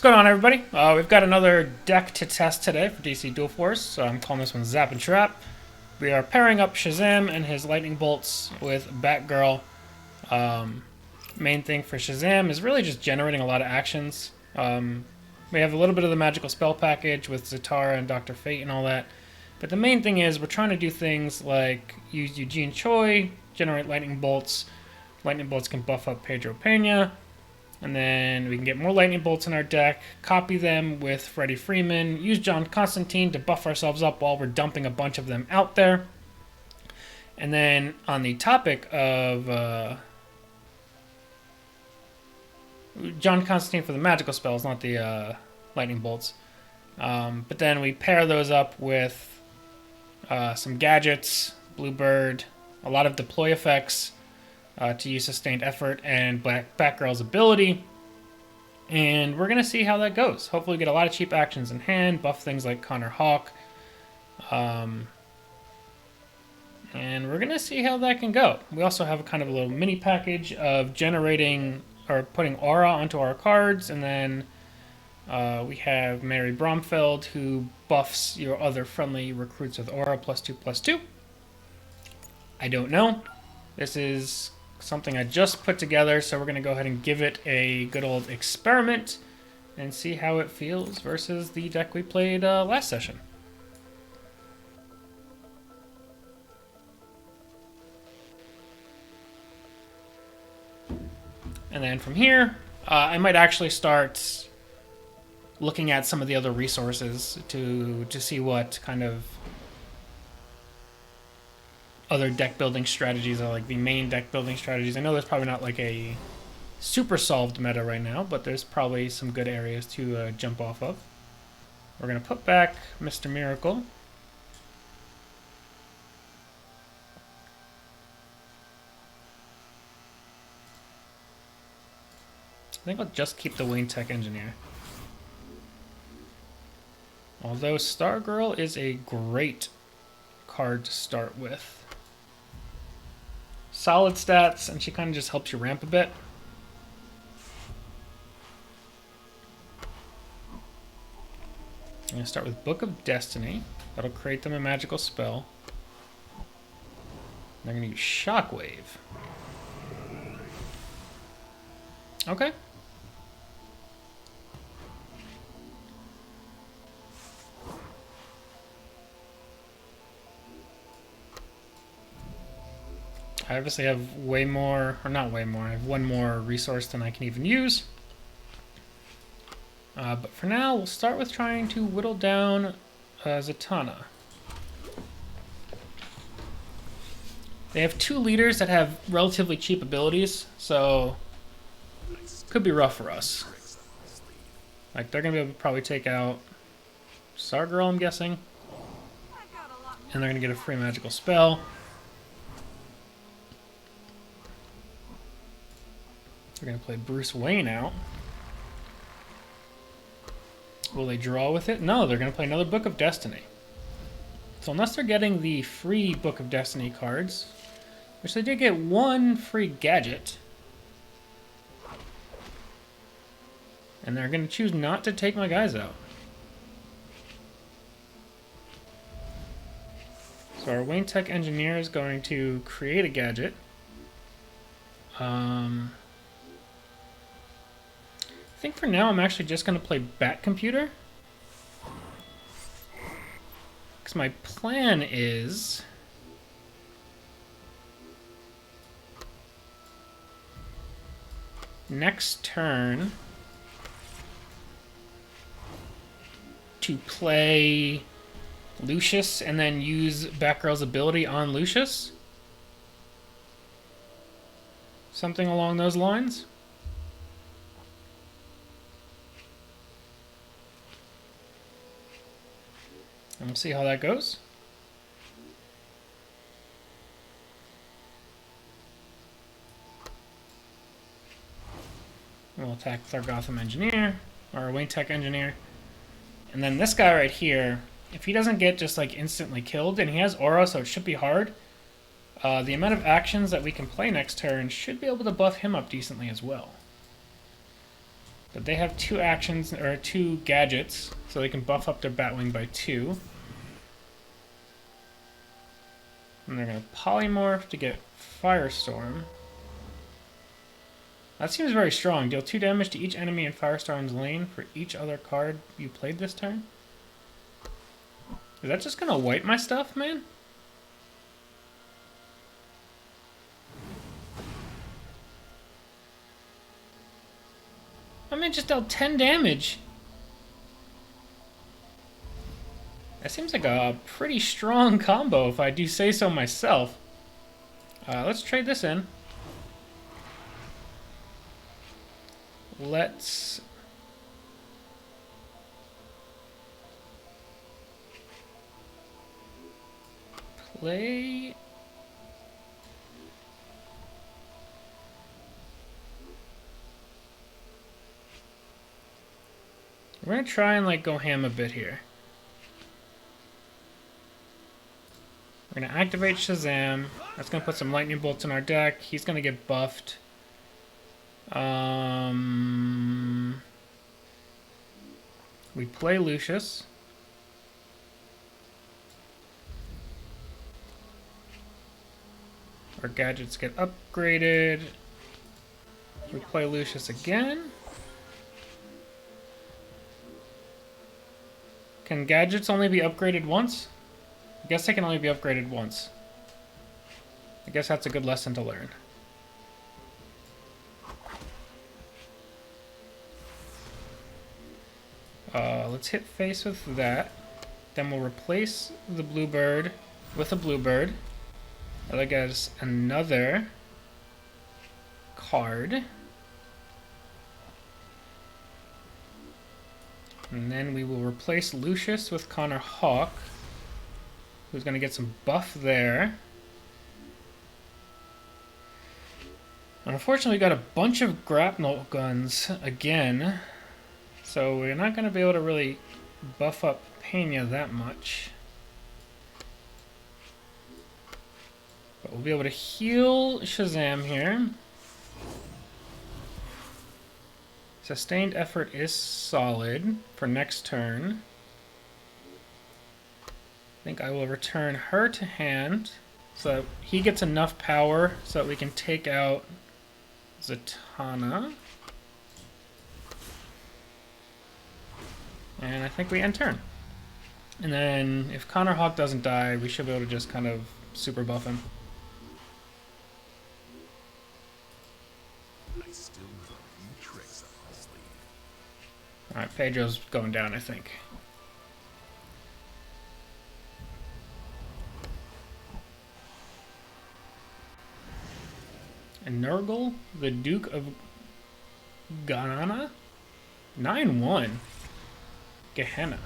going on, everybody? We've got another deck to test today for DC Dual Force, so I'm calling this one Zap and Trap. We are pairing up Shazam and his lightning bolts with Batgirl. Main thing for Shazam is really just generating a lot of actions. We have a little bit of the magical spell package with Zatara and Dr. Fate and all that. But the main thing is we're trying to do things like use Eugene Choi, generate lightning bolts. Lightning bolts can buff up Pedro Pena. And then we can get more lightning bolts in our deck, copy them with Freddie Freeman, use John Constantine to buff ourselves up while we're dumping a bunch of them out there. And then on the topic of John Constantine for the magical spells, not the lightning bolts. But then we pair those up with some gadgets, Bluebird, a lot of deploy effects, to use sustained effort and Batgirl's ability. And we're going to see how that goes. Hopefully we get a lot of cheap actions in hand, buff things like Connor Hawk. And we're going to see how that can go. We also have a kind of a little mini package of generating or putting aura onto our cards. And then we have Mary Bromfeld, who buffs your other friendly recruits with aura +2/+2. I don't know. This is something I just put together, so we're going to go ahead and give it a good old experiment and see how it feels versus the deck we played last session. And then from here, I might actually start looking at some of the other resources to see what kind of other deck building strategies are, like the main deck building strategies. I know there's probably not like a super solved meta right now, but there's probably some good areas to jump off of. We're going to put back Mr. Miracle. I think I'll just keep the Wayne Tech Engineer. Although Stargirl is a great card to start with. Solid stats, and she kind of just helps you ramp a bit. I'm going to start with Book of Destiny. That'll create them a magical spell. They're going to use Shockwave. Okay. I obviously have way more, or not way more, I have one more resource than I can even use. But for now, we'll start with trying to whittle down Zatanna. They have two leaders that have relatively cheap abilities, so could be rough for us. Like, they're going to be able to probably take out Stargirl, I'm guessing. And they're going to get a free magical spell. We're going to play Bruce Wayne out. Will they draw with it? No, they're going to play another Book of Destiny. So unless they're getting the free Book of Destiny cards, which they did get one free gadget, and they're going to choose not to take my guys out. So our Wayne Tech Engineer is going to create a gadget. I think for now I'm actually just going to play Bat Computer. Because my plan is next turn to play Lucius and then use Batgirl's ability on Lucius. Something along those lines. And we'll see how that goes. We'll attack with our Gotham Engineer, or Wayne Tech Engineer. And then this guy right here, if he doesn't get just like instantly killed, and he has aura, so it should be hard, the amount of actions that we can play next turn should be able to buff him up decently as well. But they have 2 actions, or 2 gadgets, so they can buff up their Batwing by 2. And they're going to polymorph to get Firestorm. That seems very strong. Deal 2 damage to each enemy in Firestorm's lane for each other card you played this turn. Is that just going to wipe my stuff, man? I mean, just dealt 10 damage. That seems like a pretty strong combo, if I do say so myself. Let's trade this in. Let's play. We're gonna try and like go ham a bit here. We're gonna activate Shazam. That's gonna put some lightning bolts in our deck. He's gonna get buffed. We play Lucius. Our gadgets get upgraded. We play Lucius again. Can gadgets only be upgraded once? I guess they can only be upgraded once. I guess that's a good lesson to learn. Let's hit face with that. Then we'll replace the bluebird with a bluebird. That'll get us another card. And then we will replace Lucius with Connor Hawk, who's going to get some buff there. Unfortunately, we got a bunch of grapnel guns again, so we're not going to be able to really buff up Pena that much. But we'll be able to heal Shazam here. Sustained effort is solid for next turn. I think I will return her to hand so that he gets enough power so that we can take out Zatanna. And I think we end turn. And then if Connor Hawk doesn't die, we should be able to just kind of super buff him. Alright, Pedro's going down, I think. And Nurgle, the Duke of Ghanana? 9-1. Gehenna.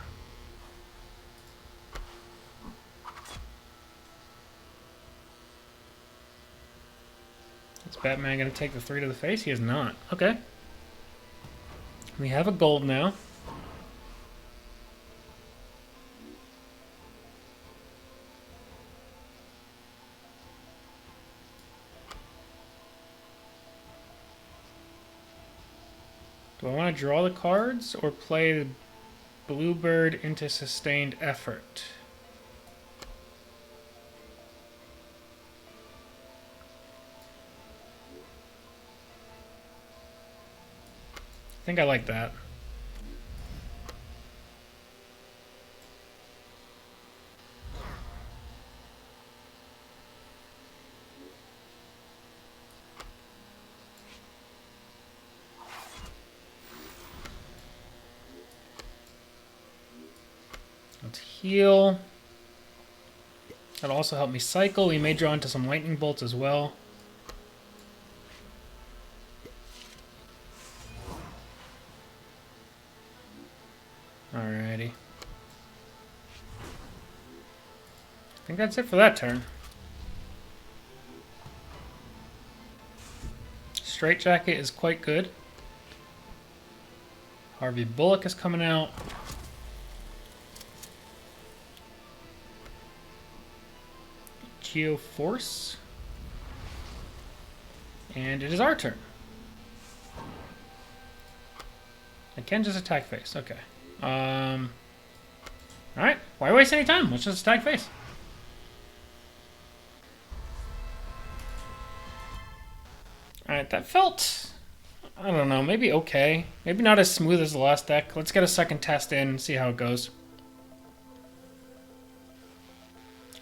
Is Batman going to take the 3 to the face? He is not. Okay. We have a gold now. Do I want to draw the cards or play the Bluebird into sustained effort? I think I like that. Let's heal. That'll also help me cycle. We may draw into some lightning bolts as well. Alrighty. I think that's it for that turn. Straightjacket is quite good. Harvey Bullock is coming out. Geoforce. And it is our turn. I can just attack face. Okay. Alright. Why waste any time? Let's just attack face. Alright, that felt... I don't know, maybe okay. Maybe not as smooth as the last deck. Let's get a second test in and see how it goes.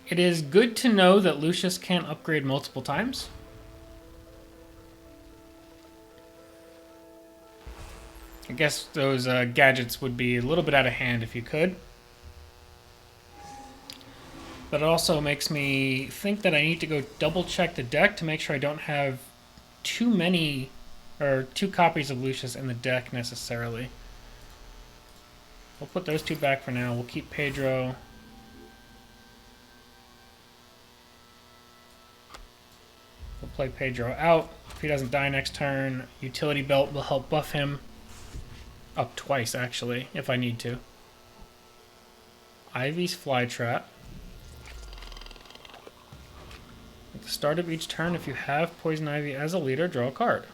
It is good to know that Lucius can't upgrade multiple times. I guess those gadgets would be a little bit out of hand if you could. But it also makes me think that I need to go double check the deck to make sure I don't have too many or 2 copies of Lucius in the deck necessarily. We'll put those 2 back for now. We'll keep Pedro. We'll play Pedro out. If he doesn't die next turn, Utility Belt will help buff him. Up twice, actually, if I need to. Ivy's Flytrap. At the start of each turn, if you have Poison Ivy as a leader, draw a card.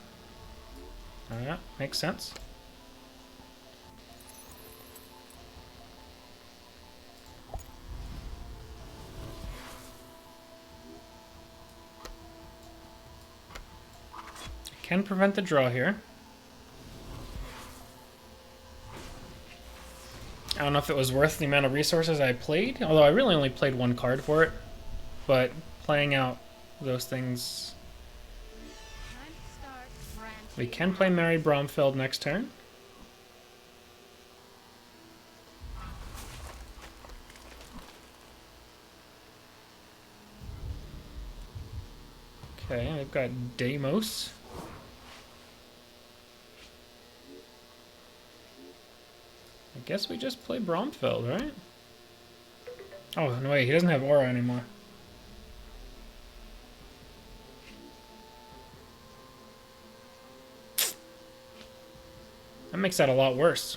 Yeah, makes sense. I can prevent the draw here. I don't know if it was worth the amount of resources I played, although I really only played 1 card for it. But playing out those things... We can play Mary Bromfeld next turn. Okay, I've got Deimos. I guess we just play Bromfeld, right? Oh, no wait, he doesn't have Aura anymore. That makes that a lot worse.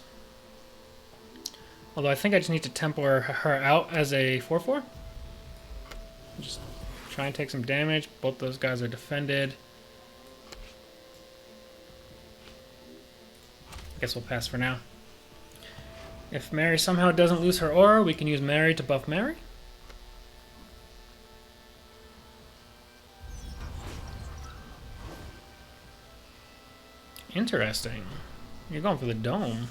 Although I think I just need to tempo her out as a 4/4. Just try and take some damage. Both those guys are defended. I guess we'll pass for now. If Mary somehow doesn't lose her aura, we can use Mary to buff Mary. Interesting. You're going for the dome.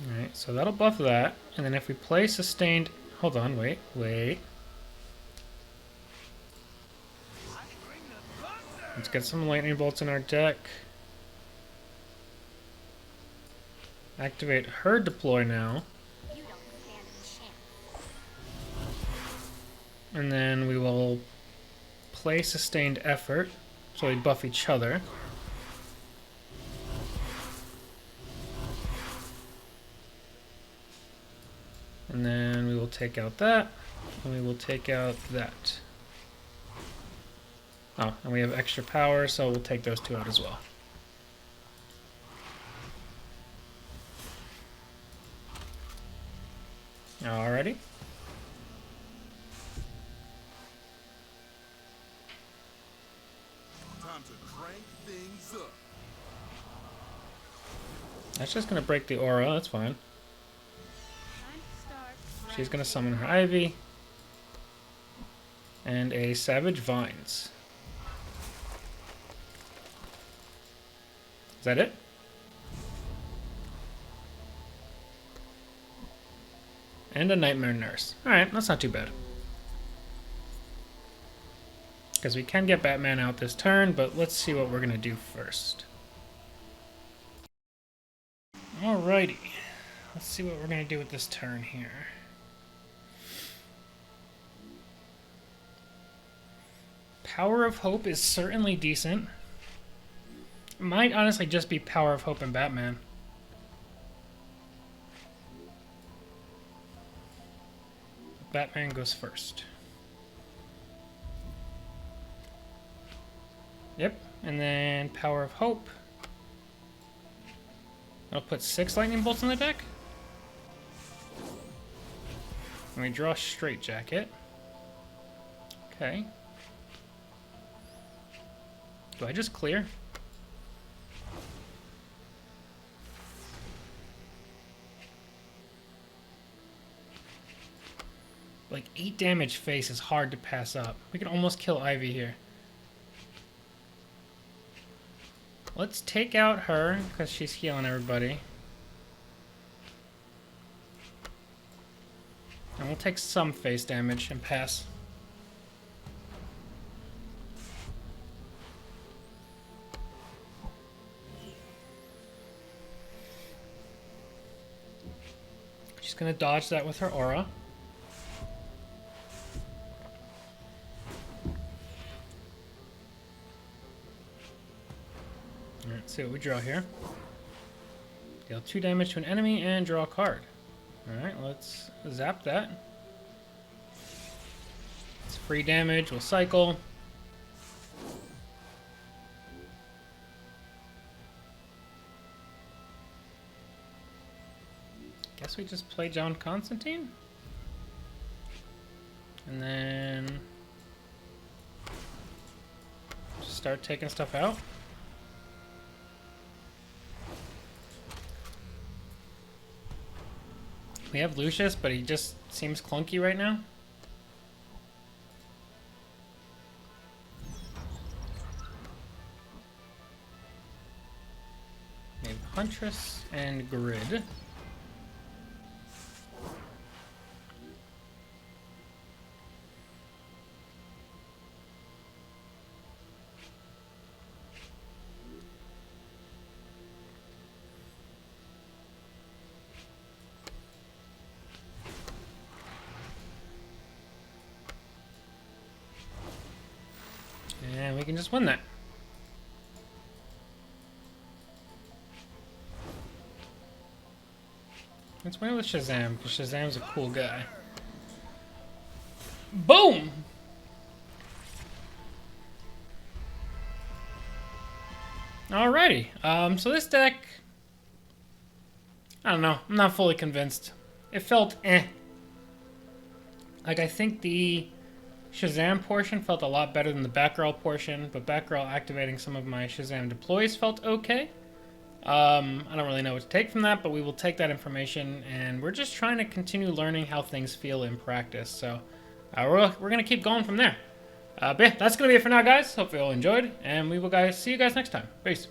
Alright, so that'll buff that. And then if we play sustained... Hold on, wait. Let's get some lightning bolts in our deck. Activate her deploy now. And then we will play sustained effort, so we buff each other. And then we will take out that, and we will take out that. Oh, and we have extra power, so we'll take those 2 out as well. Alrighty. Time to crank things up. That's just gonna break the aura, that's fine. She's gonna summon her Ivy. And a Savage Vines. Is that it? And a Nightmare Nurse. Alright, that's not too bad. Because we can get Batman out this turn, but let's see what we're gonna do first. Alrighty. Let's see what we're gonna do with this turn here. Power of Hope is certainly decent. It might honestly just be Power of Hope and Batman. Batman goes first. Yep, and then Power of Hope. I'll put 6 lightning bolts in the deck. And we draw a straight jacket. Okay. Do I just clear? Like 8 damage face is hard to pass up. We can almost kill Ivy here. Let's take out her because she's healing everybody. And we'll take some face damage and pass. She's gonna dodge that with her aura. Alright, see what we draw here. Deal 2 damage to an enemy and draw a card. Alright, let's zap that. It's free damage, we'll cycle. Guess we just play John Constantine? And then just start taking stuff out. We have Lucius, but he just seems clunky right now. We have Huntress and Grid. And we can just win that. Let's win it with Shazam, because Shazam's a cool guy. Boom! Alrighty, so this deck, I don't know, I'm not fully convinced. It felt eh. Like, I think the Shazam portion felt a lot better than the Batgirl portion, but Batgirl activating some of my Shazam deploys felt okay. I don't really know what to take from that, but we will take that information, and we're just trying to continue learning how things feel in practice, so we're going to keep going from there. But yeah, that's going to be it for now, guys. Hope you all enjoyed, and we will see you guys next time. Peace.